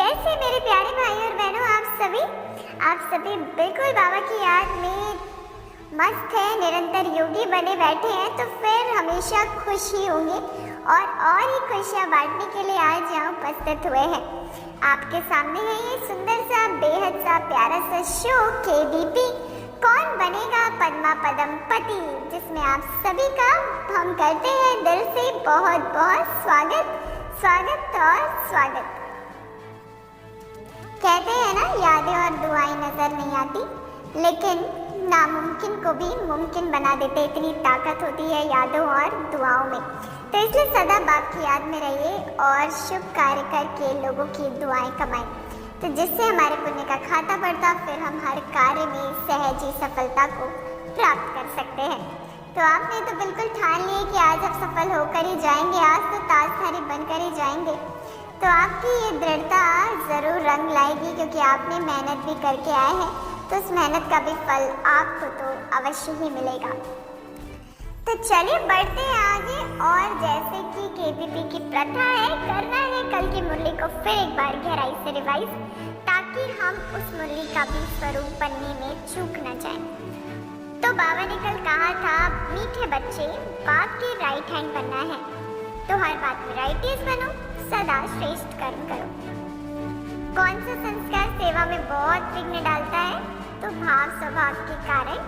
कैसे मेरे प्यारे भाई और बहनों, आप सभी बिल्कुल बाबा की याद में मस्त है, निरंतर योगी बने बैठे हैं तो फिर हमेशा खुश ही होंगे और ही खुशियाँ बांटने के लिए आज यहाँ उपस्थित हुए हैं। आपके सामने है ये सुंदर सा, बेहद सा, प्यारा सा शो KBP कौन बनेगा पद्मा पदम पति, जिसमें आप सभी का हम करते हैं दिल से बहुत बहुत स्वागत और स्वागत। कहते हैं ना, यादें और दुआएं नजर नहीं आती, लेकिन नामुमकिन को भी मुमकिन बना देते, इतनी ताकत होती है यादों और दुआओं में। तो इसलिए सदा बाप की याद में रहिए और शुभ कार्य करके लोगों की दुआएं कमाएं, तो जिससे हमारे पुण्य का खाता बढ़ता, फिर हम हर कार्य में सहजी सफलता को प्राप्त कर सकते हैं। तो आपने तो बिल्कुल ठान लिए कि आज आप सफल होकर ही जाएंगे, आज तो ताजधारी बनकर ही जाएंगे। तो आपकी ये दृढ़ता जरूर रंग लाएगी, क्योंकि आपने मेहनत भी करके आए हैं, तो उस मेहनत का भी फल आपको तो अवश्य ही मिलेगा। तो चलिए बढ़ते हैं आगे, और जैसे कि KBP की प्रथा है, करना है कल की मुरली को फिर एक बार गहराई से रिवाइज, ताकि हम उस मुरली का भी स्वरूप बनने में चूक न जाएं। तो बाबा ने कल कहा था, मीठे बच्चे बाप के राइट हैंड बनना है, तो हर बात में राइटियस बनो, सदा श्रेष्ठ कर्म करो। कौन सा संस्कार सेवा में बहुत विघ्न डालता है? तो भाव स्वभाव के कारण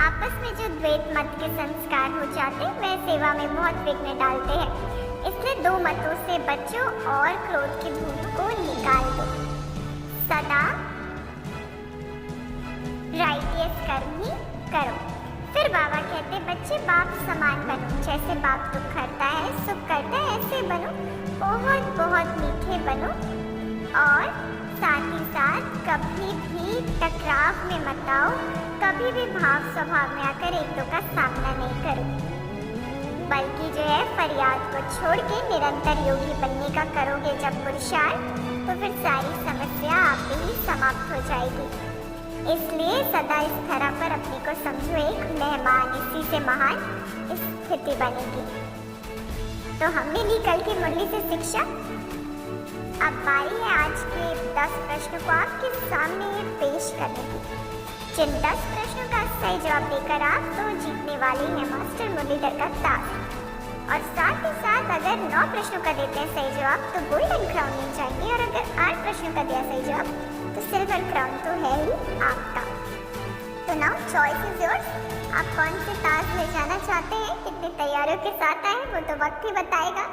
आपस में जो द्वैत मत के संस्कार हो जाते, वह सेवा में बहुत विघ्न डालते हैं। इसलिए दो मतों से बचो और क्रोध के भूत को निकाल दो। सदा राइटियस कर्म ही करो। फिर बाबा कहते, बच्चे बाप समान बनो, जैसे बाप दुख करता है सुख करता है, ऐसे बनो, बहुत बहुत मीठे बनो, और साथ ही साथ कभी भी टकराव में मत आओ, कभी भी भाव स्वभाव में आकर एक दो का सामना नहीं करो, बल्कि जो है फरियाद को छोड़ के निरंतर योगी बनने का करोगे जब पुरुषार्थ, तो फिर सारी समस्या आप ही समाप्त हो जाएगी। इसलिए सदा इस तरह पर अपने को समझो एक मेहमान, इसी से महान स्थिति बनेगी। तो हमने ली कल की मुरली से शिक्षा। अब बारी है आज के 10 प्रश्नों को आपके सामने पेश करने की। जिन 10 प्रश्नों का सही जवाब देकर आप तो जीतने वाले हैं मास्टर मुरलीधर का ताज, और साथ ही साथ अगर 9 प्रश्नों का देते हैं सही जवाब तो गोल्डन क्राउन मिल जाएंगे, और अगर 8 प्रश्नों का दिया सही जवाब तो सिल्वर क्राउन तो है ही आपका। तो नाउ चॉइस इज योर्स, आप कौन से ताज ले जाना चाहते हैं, कितनी तैयारियों के साथ आए वो तो वक्त ही बताएगा।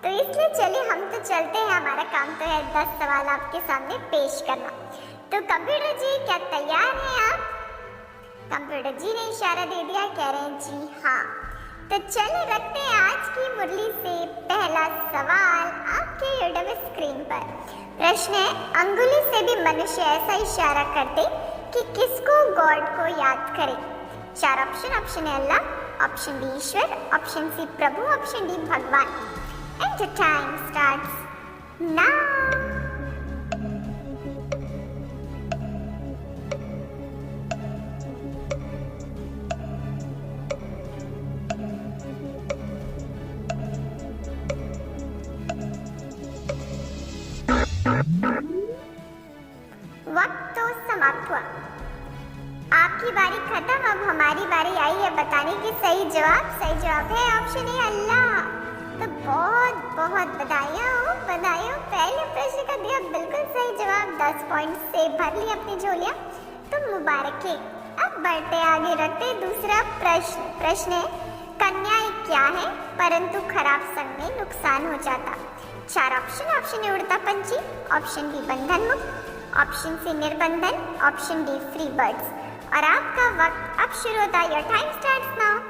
तो इसलिए चलिए हम तो चलते हैं, हमारा काम तो है 10 सवाल आपके सामने पेश करना। तो कंप्यूटर जी क्या तैयार हैं आप? कंप्यूटर जी ने इशारा दे दिया, कह रहे हैं जी हाँ। तो चलिए रखते हैं आज की मुरली से पहला सवाल आपके यूट्यूब स्क्रीन पर। प्रश्न है, अंगुली से भी मनुष्य ऐसा इशारा करते कि किसको गॉड को याद करे? 4 option. Option A Allah, option B ईश्वर, ऑप्शन सी प्रभु, ऑप्शन डी भगवान। And the time starts now. वक्त तो समाप्त हुआ, आपकी बारी खत्म, अब हमारी बारी आई है बताने की सही जवाब। सही जवाब है ऑप्शन ए अल्लाह। तो बहुत बहुत बधाइयाँ हो, पहले प्रश्न का दिया बिल्कुल सही जवाब, 10 पॉइंट से भर ली अपनी झोलियाँ, तो मुबारक है। अब बढ़ते आगे, रखते दूसरा प्रश्न। प्रश्न है, कन्याएं क्या है परंतु खराब संग में नुकसान हो जाता? 4 ऑप्शन। ऑप्शन ए उड़ता पंछी, ऑप्शन बी बंधन मुक्त, ऑप्शन सी निर्बंधन, ऑप्शन डी फ्री बर्ड्स। और आपका वक्त अब शुरू होता है, योर टाइम स्टार्ट्स नाउ।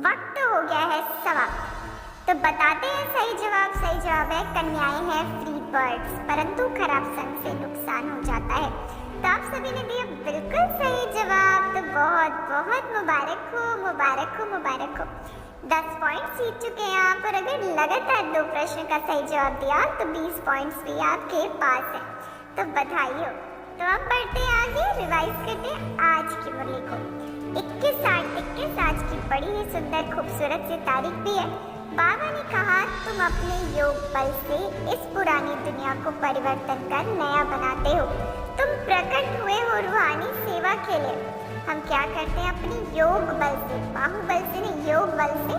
वक्त हो गया है समाप्त। तो बताते हैं सही जवाब। सही जवाब है कन्याएं हैं फ्री बर्ड्स, परंतु खराब संग से नुकसान हो जाता है। तो आप सभी ने दिया बिल्कुल सही जवाब, तो बहुत बहुत मुबारक हो, मुबारक हो, मुबारक हो। 10 पॉइंट्स जीत चुके हैं आप, और अगर लगातार 2 प्रश्न का सही जवाब दिया तो 20 पॉइंट्स भी आपके पास है। तो बधाई हो। तो अब बढ़ते हैं आगे, रिवाइज करते हैं आज की मुरली को। 21 आज की बड़ी ही सुंदर खूबसूरत सी तारीख भी है। बाबा ने कहा तुम अपने योग बल से इस पुरानी दुनिया को परिवर्तन कर नया बनाते हो। तुम प्रकट हुए हो रूहानी सेवा के लिए। हम क्या करते हैं अपनी योग बल से, बाहुबल से नहीं, योग बल से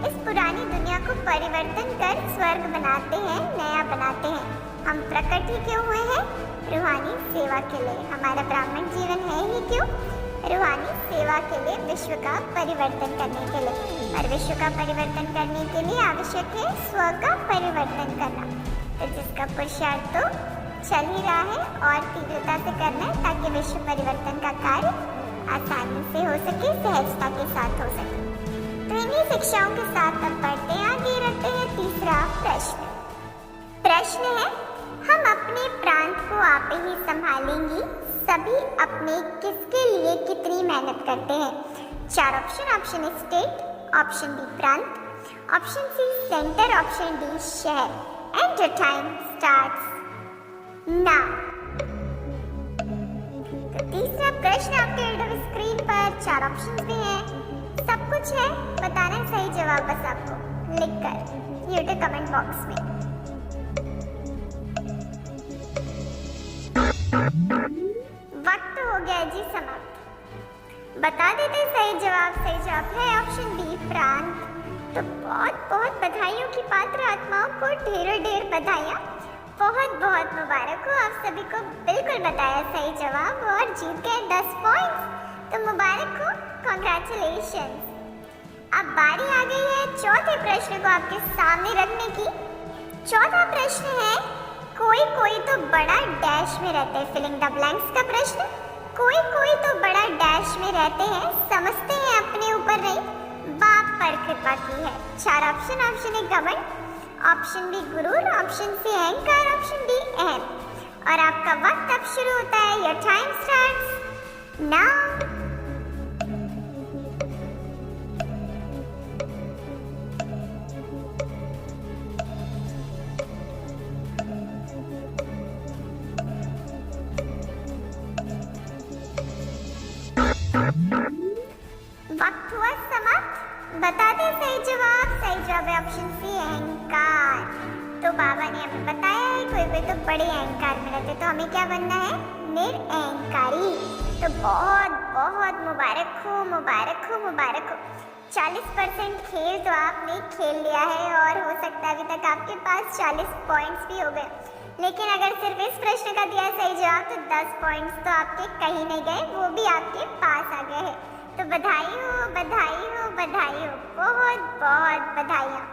इस पुरानी दुनिया को परिवर्तन कर स्वर्ग बनाते हैं, नया बनाते हैं। हम प्रकट ही क्यों हुए हैं? रूहानी सेवा के लिए। हमारा ब्राह्मण जीवन है ही क्यों? रूहानी सेवा के लिए, विश्व का परिवर्तन करने के लिए। और विश्व का परिवर्तन करने के लिए आवश्यक है स्व का परिवर्तन करना। तो जिसका पुरुषार्थ तो चल ही रहा है और तीव्रता से करना है, ताकि विश्व परिवर्तन का कार्य आसानी से हो सके, सहजता के साथ हो सके। तो इन्हीं शिक्षाओं के साथ अब बढ़ते हैं आगे, रखते हैं तीसरा प्रश्न। प्रश्न है, हम अपने प्रांत को आप ही संभालेंगी, सभी अपने किसके लिए कितनी मेहनत करते हैं? 4 option. Option A state, option B प्रांत, option C centre, option D शहर। And your time starts now. तो तीसरा प्रश्न आपके स्क्रीन पर 4 ऑप्शन भी हैं, सब कुछ है, बताना है सही जवाब बस आपको लिखकर यूट्यूब कमेंट बॉक्स में। वक्त हो गया जी समाप्त। बता देते सही जवाब है ऑप्शन बी प्रांत। तो बहुत बहुत बधाइयों की पात्र आत्माओं को ढेरों बधाइयाँ, बहुत बहुत मुबारक हो। आप सभी को बिल्कुल बताया सही जवाब और जीत गए 10 पॉइंट्स। तो मुबारक हो, कॉन्ग्रेचुलेशन। अब बारी आ गई है चौथे प्रश्न को आपके सामने रखने की। चौथा प्रश्न है, कोई तो बड़ा डैश में रहते हैं, फिलिंग द ब्लैंक्स का प्रश्न। कोई तो बड़ा डैश में रहते हैं, समझते हैं अपने ऊपर नहीं, बाप पर कृपा की है। 4 ऑप्शन। ऑप्शन ए घमंड, ऑप्शन बी गुरूर, ऑप्शन सी अहंकार, ऑप्शन डी अहम। और आपका वक्त अब शुरू होता है, योर टाइम स्टार्ट्स नाउ। वक्त हुआ समाप्त। बता दे सही जवाब है ऑप्शन सी अहंकार। तो बाबा ने हमें बताया है कोई तो बड़े अहंकार में रहते, तो हमें क्या बनना है? निरअहंकारी। तो बहुत बहुत मुबारक हो, मुबारक हो, मुबारक हो। 40% खेल तो आपने खेल लिया है और हो सकता है अभी तक आपके पास 40 पॉइंट्स भी हो गए। लेकिन अगर सिर्फ इस प्रश्न का दिया सही जवाब तो 10 पॉइंट्स तो आपके कहीं नहीं गए, वो भी आपके पास आ गए हैं। तो बधाई हो, बधाई हो, बधाई हो, बहुत बहुत बधाइयाँ।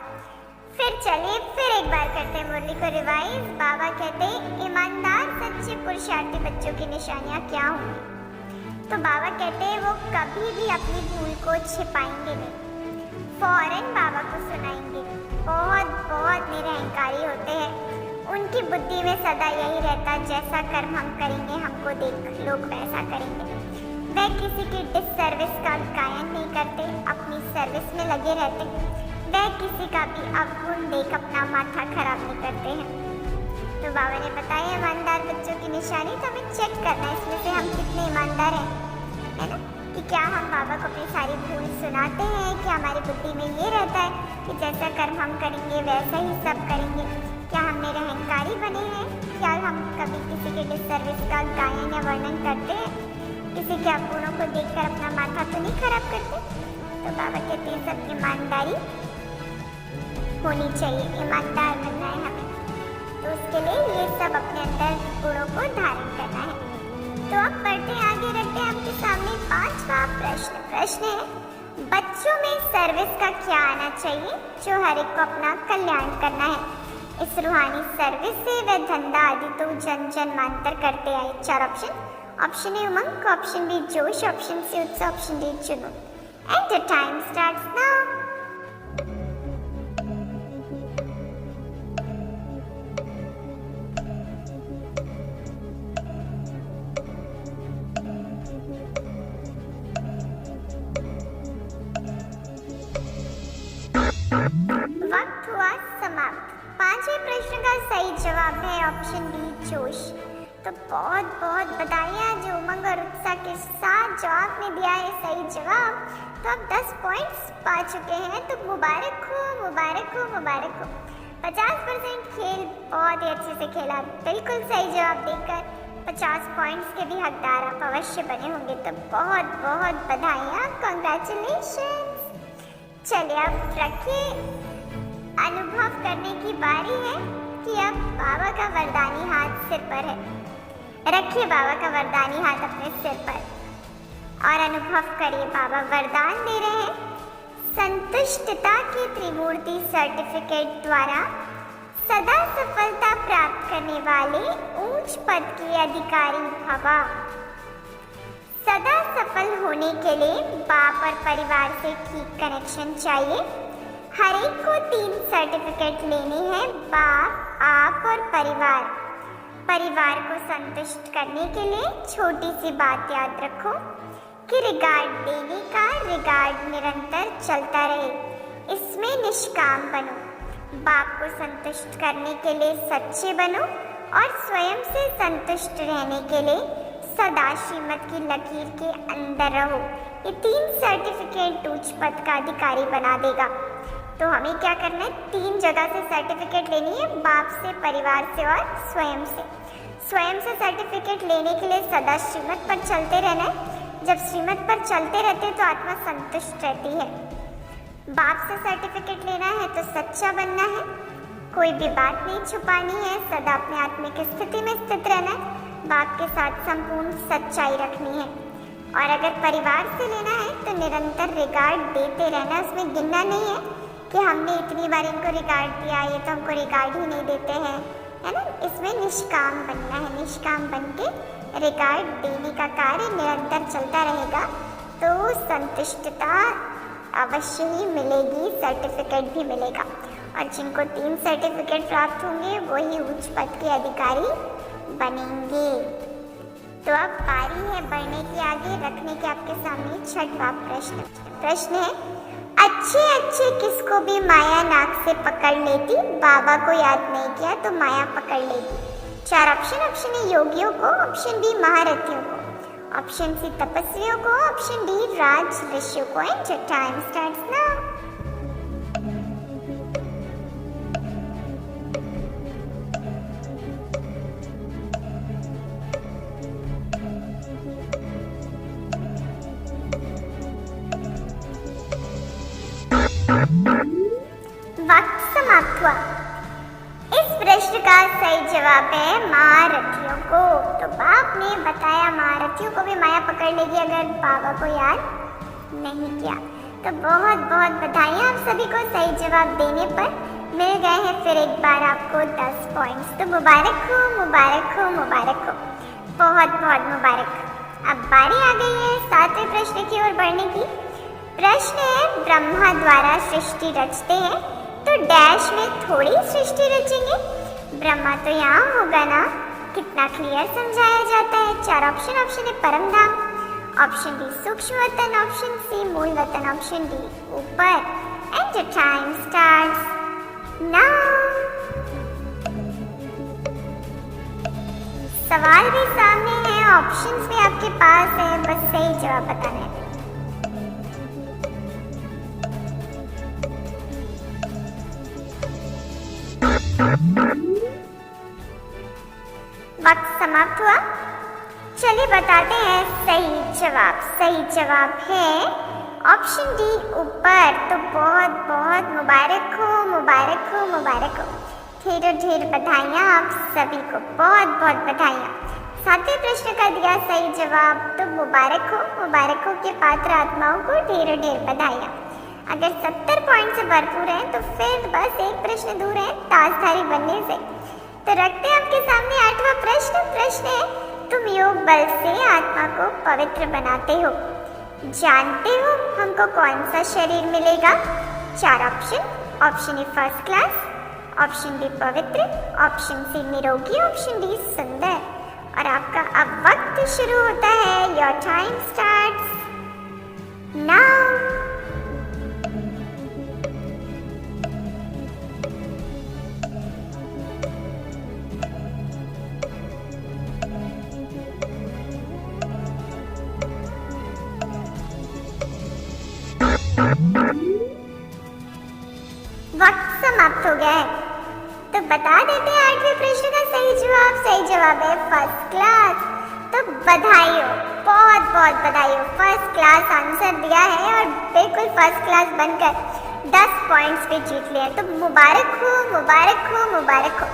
फिर चलिए फिर एक बार करते हैं मुरली को रिवाइज। बाबा कहते हैं ईमानदार सच्चे पुरुषार्थी बच्चों की निशानियाँ क्या होंगी? तो बाबा कहते हैं वो कभी भी अपनी भूल को छिपाएंगे नहीं, फौरन बाबा को सुनाएंगे। बहुत बहुत निरअहंकारी होते हैं, उनकी बुद्धि में सदा यही रहता, जैसा कर्म हम करेंगे हमको देख लोग वैसा करेंगे। वह किसी की डिससर्विस का गायन नहीं करते, अपनी सर्विस में लगे रहते। वह किसी का भी अवगुण देख अपना माथा खराब नहीं करते हैं। तो बाबा ने बताया ईमानदार बच्चों की निशानी, तो हमें चेक करना है इसमें से हम कितने ईमानदार हैं, है ना? कि क्या हम बाबा को अपनी सारी भूल सुनाते हैं, कि हमारी बुद्धि में ये रहता है कि जैसा कर्म हम करेंगे वैसा ही सब करेंगे। क्या हम निरअहंकारी बने हैं? क्या हम कभी किसी के डिससर्विस का गायन या वर्णन करते हैं? किसी के अवगुणों को देखकर अपना माथा तो नहीं खराब करते? तो बाबा कहते हैं सब ईमानदारी होनी चाहिए, ईमानदार बनना है हमें। तो उसके लिए ये सब अपने अंदर गुणों को धारण करना है। तो अब बढ़ते आगे, रखते हैं आपके सामने 5वां प्रश्न। प्रश्न है बच्चों में सर्विस का क्या आना चाहिए जो हर एक को अपना कल्याण करना है? इस रूहानी सर्विस से वे धंधा आदि तो जन जन्मांतर करते आए। 4 ऑप्शन। ऑप्शन ए उमंग, ऑप्शन बी जोश, ऑप्शन सी उत्साह, ऑप्शन डी जुनून। And the time starts now. Option B जोश। तो बहुत बहुत बधाइयाँ जो उमंग और उत्साह के साथ जो आपने दिया है सही जवाब। तो आप 10 पॉइंट्स पा चुके हैं। तो मुबारक हो, मुबारक हो, मुबारक हो। 50% खेल बहुत ही अच्छे से खेला। बिल्कुल सही जवाब देकर 50 पॉइंट्स के भी हकदार आप अवश्य बने होंगे। तो बहुत बहुत बधाइयाँ, कॉन्ग्रेचुलेशंस। चलिए अब रखिए, अनुभव करने की बारी है कि अब बाबा का वरदानी हाथ सिर पर है। रखिए बाबा का वरदानी हाथ अपने सिर पर और अनुभव करिए बाबा वरदान दे रहे हैं। संतुष्टता की त्रिमूर्ति सर्टिफिकेट द्वारा सदा सफलता प्राप्त करने वाले उच्च पद के अधिकारी भवा। सदा सफल होने के लिए बाप और परिवार से ठीक कनेक्शन चाहिए। हर एक को 3 सर्टिफिकेट लेने हैं, बाप, आप और परिवार। परिवार को संतुष्ट करने के लिए छोटी सी बात याद रखो कि रिगार्ड देने का रिगार्ड निरंतर चलता रहे, इसमें निष्काम बनो। बाप को संतुष्ट करने के लिए सच्चे बनो और स्वयं से संतुष्ट रहने के लिए सदा श्रीमत की लकीर के अंदर रहो। ये 3 सर्टिफिकेट उच्च पद का अधिकारी बना देगा। तो हमें क्या करना है, 3 जगह से सर्टिफिकेट लेनी है, बाप से, परिवार से और स्वयं से। स्वयं से सर्टिफिकेट लेने के लिए सदा श्रीमत पर चलते रहना है। जब श्रीमत पर चलते रहते तो आत्मा संतुष्ट रहती है। बाप से सर्टिफिकेट लेना है तो सच्चा बनना है, कोई भी बात नहीं छुपानी है, सदा अपने आत्मिक स्थिति में स्थित रहना है, बाप के साथ संपूर्ण सच्चाई रखनी है। और अगर परिवार से लेना है तो निरंतर रिगार्ड देते रहना, उसमें गिनना नहीं है कि हमने इतनी बार इनको रिगार्ड दिया, ये तो हमको रिगार्ड ही नहीं देते हैं, है ना। इसमें निष्काम बनना है, निष्काम बन के रिगार्ड देने का कार्य निरंतर चलता रहेगा तो संतुष्टता अवश्य ही मिलेगी, सर्टिफिकेट भी मिलेगा। और जिनको 3 सर्टिफिकेट प्राप्त होंगे वही उच्च पद के अधिकारी बनेंगे। तो अब बारी है बढ़ने की आगे, रखने के आपके सामने 6वां प्रश्न है, अच्छे अच्छे किसको भी माया नाक से पकड़ लेती, बाबा को याद नहीं किया तो माया पकड़ लेगी। 4 ऑप्शन ए योगियों को, ऑप्शन बी महारथियों को, ऑप्शन सी तपस्वियों को, ऑप्शन डी राज ऋषियों को। And your time starts now. वक्त समाप्त हुआ। इस प्रश्न का सही जवाब है महारथियों को। तो बाप ने बताया महारथियों को भी माया पकड़ लेगी अगर बाबा को याद नहीं किया। तो बहुत बहुत बधाइयाँ आप सभी को, सही जवाब देने पर मिल गए हैं फिर एक बार आपको 10 पॉइंट्स। तो मुबारक हो, मुबारक हो, मुबारक हो, बहुत बहुत मुबारक। अब बारी आ गई है 7वें प्रश्न की ओर बढ़ने की। प्रश्न है, ब्रह्मा द्वारा सृष्टि रचते हैं तो डैश में थोड़ी सृष्टि रचेंगे, ब्रह्मा तो यहाँ होगा ना। कितना क्लियर समझाया जाता है। 4 ऑप्शन ए परम धाम, ऑप्शन डी सूक्ष्म वतन, ऑप्शन सी मूल वतन, ऑप्शन डी ऊपर। And your time starts now. सवाल भी सामने है, ऑप्शंस भी आपके पास है, बस सही जवाब बताना है। वक्त समाप्त हुआ। चलिए बताते हैं सही जवाब। सही जवाब है ऑप्शन डी ऊपर। तो बहुत बहुत मुबारक हो, मुबारक हो, मुबारक हो। ढेर बधाइयाँ आप सभी को, बहुत बहुत बधाइयाँ। 7वें प्रश्न का दिया सही जवाब, तो मुबारक हो के पात्र आत्माओं को ढेर बधाइयाँ। अगर 70 पॉइंट से भरपूर हैं तो फिर बस एक प्रश्न दूर है ताजधारी बनने से। तो रखते हैं आपके सामने 8वां प्रश्न। प्रश्न है, तुम योग बल से आत्मा को पवित्र बनाते हो, जानते हो हमको कौन सा शरीर मिलेगा? 4 option A first class, option B पवित्र, ऑप्शन सी निरोगी, ऑप्शन डी सुंदर। और आपका अब वक्त शुरू होता है। Your time starts now. जवाब है फर्स्ट क्लास। तो बधाई हो, बहुत बहुत बधाई हो, फर्स्ट क्लास आंसर दिया है और बिल्कुल फर्स्ट क्लास बनकर 10 पॉइंट्स पे जीत लिया। तो मुबारक हो, मुबारक हो, मुबारक हो।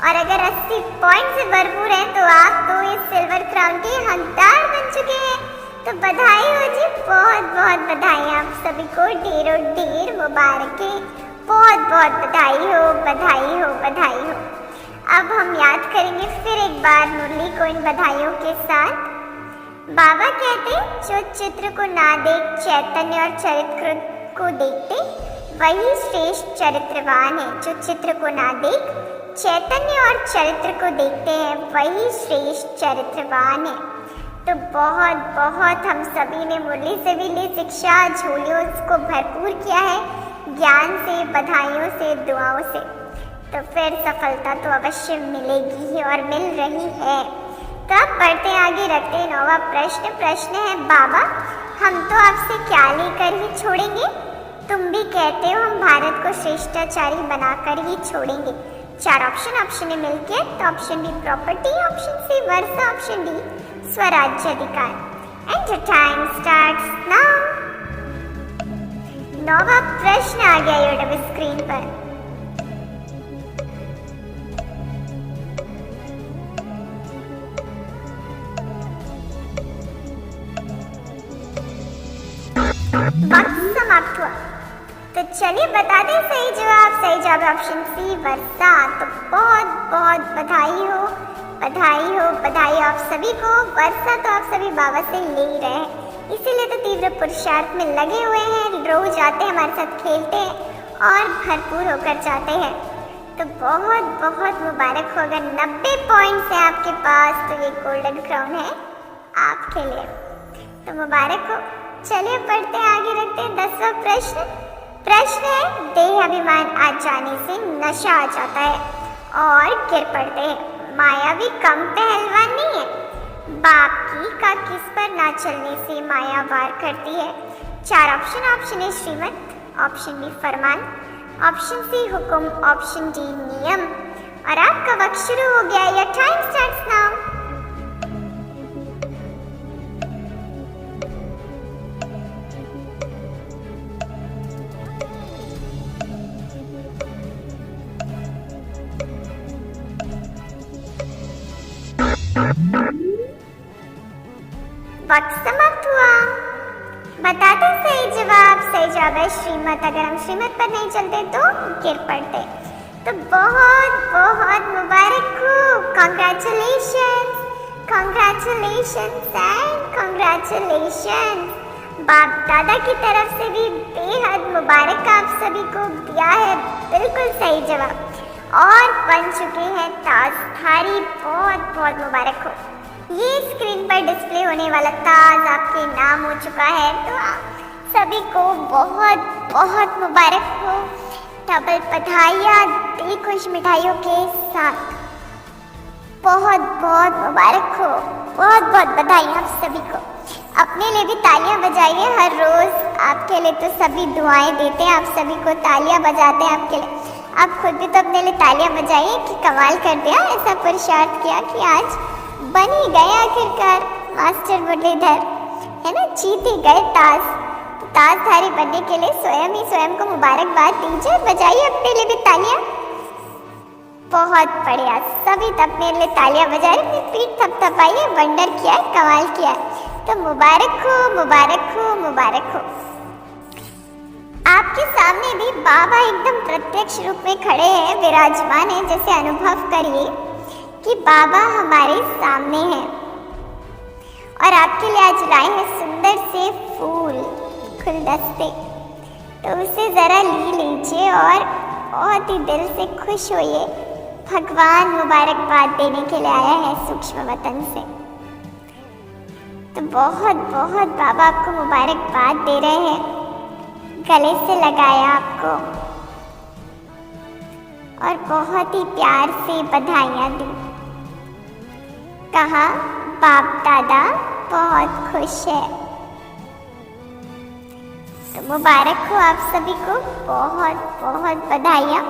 और अगर 80 पॉइंट से भरपूर हैं तो आप तो इस सिल्वर क्राउन के हकदार बन चुके हैं। तो बधाई हो जी, बहुत बहुत बधाई आप सभी को, ढेरों ढेर मुबारकें, बहुत बहुत बधाई हो, बधाई हो, बधाई हो। अब हम याद करेंगे फिर एक बार मुरली को इन बधाइयों के साथ। बाबा कहते जो चित्र को ना देख चैतन्य और चरित्र को देखते वही श्रेष्ठ चरित्रवान है। जो चित्र को ना देख चैतन्य और चरित्र को देखते हैं वही श्रेष्ठ चरित्रवान है। तो बहुत बहुत हम सभी ने मुरली से भी ली शिक्षा, झोलियों को भरपूर किया है ज्ञान से, बधाइयों से, दुआओं से। तो फिर सफलता तो अवश्य मिलेगी ही और मिल रही है। तो अब बढ़ते आगे, रखते हैं 9वां प्रश्न। प्रश्न है बाबा हम तो आपसे क्या लेकर ही छोड़ेंगे, तुम भी कहते हो हम भारत को श्रेष्ठाचारी बनाकर ही छोड़ेंगे। 4 ऑप्शन ए मिलके, तो option B property, option C वर्षा, ऑप्शन डी स्वराज्य अधिकार। And the time starts now. 9वां प्रश्न आ गया यूट्यूब स्क्रीन पर। वक्त समाप्त हुआ। तो चलिए बता दें सही जवाब। सही जवाब ऑप्शन सी वर्षा। तो बहुत बहुत बधाई हो, बधाई हो, बधाई आप सभी को। वर्षा तो आप सभी बाबा से ले ही रहे हैं, इसीलिए तो तीव्र पुरुषार्थ में लगे हुए हैं, रोज आते हैं हमारे साथ, खेलते हैं और भरपूर होकर जाते हैं। तो बहुत बहुत मुबारक हो। अगर 90 पॉइंट्स हैं आपके पास तो ये गोल्डन क्राउन है आपके लिए, तो मुबारक हो। चलिए पढ़ते हैं आगे, रखते हैं 10वां प्रश्न। प्रश्न है देह अभिमान आ जाने से नशा आ जाता है और गिर पड़ते हैं, माया भी कम पहलवान नहीं है। बाप की का किस पर ना चलने से माया वार करती है। 4 ऑप्शन ए श्रीमत, ऑप्शन बी फरमान, ऑप्शन सी हुक्म, ऑप्शन डी नियम। और आपका वक्त शुरू हो गया, या टाइम स्टार्ट्स नाउ। वक्त समाप्त हुआ। बताते सही जवाब। सही जवाब है श्रीमत। अगर हम श्रीमत पर नहीं चलते तो गिर पड़ते। तो बहुत बहुत मुबारक हो, कॉन्ग्रेचुलेशंस, कॉन्ग्रेचुलेशंस एंड कॉन्ग्रेचुलेशंस। बाप दादा की तरफ से भी बेहद मुबारक आप सभी को दिया है बिल्कुल सही जवाब और बन चुके हैं ताजधारी। बहुत बहुत मुबारक हो। ये स्क्रीन पर डिस्प्ले होने वाला ताज आपके नाम हो चुका है। तो आप सभी को बहुत बहुत मुबारक हो। डबल बधाइयाँ दी खुश मिठाइयों के साथ। बहुत बहुत मुबारक हो, बहुत बहुत बधाई आप सभी को। अपने लिए भी तालियां बजाइए। हर रोज आपके लिए तो सभी दुआएं देते हैं, आप सभी को तालियां बजाते हैं आपके लिए। आप खुद भी तो अपने लिए तालियां बजाइए कि कमाल कर दिया, ऐसा पुरुषार्थ किया कि आज बन ही गए आखिरकार मास्टर मुरलीधर, है ना, जीत ही गए ताज। तो ताजधारी बनने के लिए स्वयं को मुबारकबाद दीजिए, बजाइए अपने लिए भी तालियां। बहुत बढ़िया, सभी अपने लिए तालियां बजाए, अपनी पीठ थपथपाइए, वंडर किया है, कमाल किया है। तो मुबारक हो, मुबारक हो, मुबारक हो। आपके सामने भी बाबा एकदम प्रत्यक्ष रूप में खड़े हैं, विराजमान हैं। जैसे अनुभव करिए कि बाबा हमारे सामने हैं और आपके लिए आज लाए हैं सुंदर से फूल, गुलदस्ते। तो उसे ज़रा लीजिए और बहुत ही दिल से खुश होइए। भगवान मुबारकबाद देने के लिए आया है सूक्ष्म वतन से। तो बहुत बहुत बाबा आपको मुबारकबाद दे रहे हैं, गले से लगाया आपको और बहुत ही प्यार से बधाइयाँ दी। कहा बाप दादा बहुत खुश है। तो मुबारक हो आप सभी को, बहुत बहुत बधाइयाँ।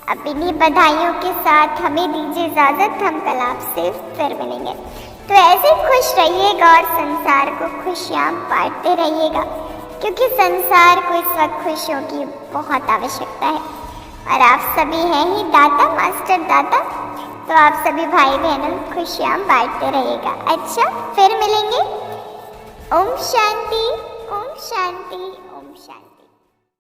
अब इन्हीं बधाइयों के साथ हमें दीजिए इजाज़त, हम कल आपसे फिर मिलेंगे। तो ऐसे खुश रहिएगा और संसार को खुशियाँ बांटते रहिएगा, क्योंकि संसार को इस वक्त खुशियों की बहुत आवश्यकता है और आप सभी हैं ही दाता, मास्टर दाता। तो आप सभी भाई बहनों खुशियाँ बांटते रहिएगा। अच्छा, फिर मिलेंगे। ओम शांति, ओम शांति, ओम शांति।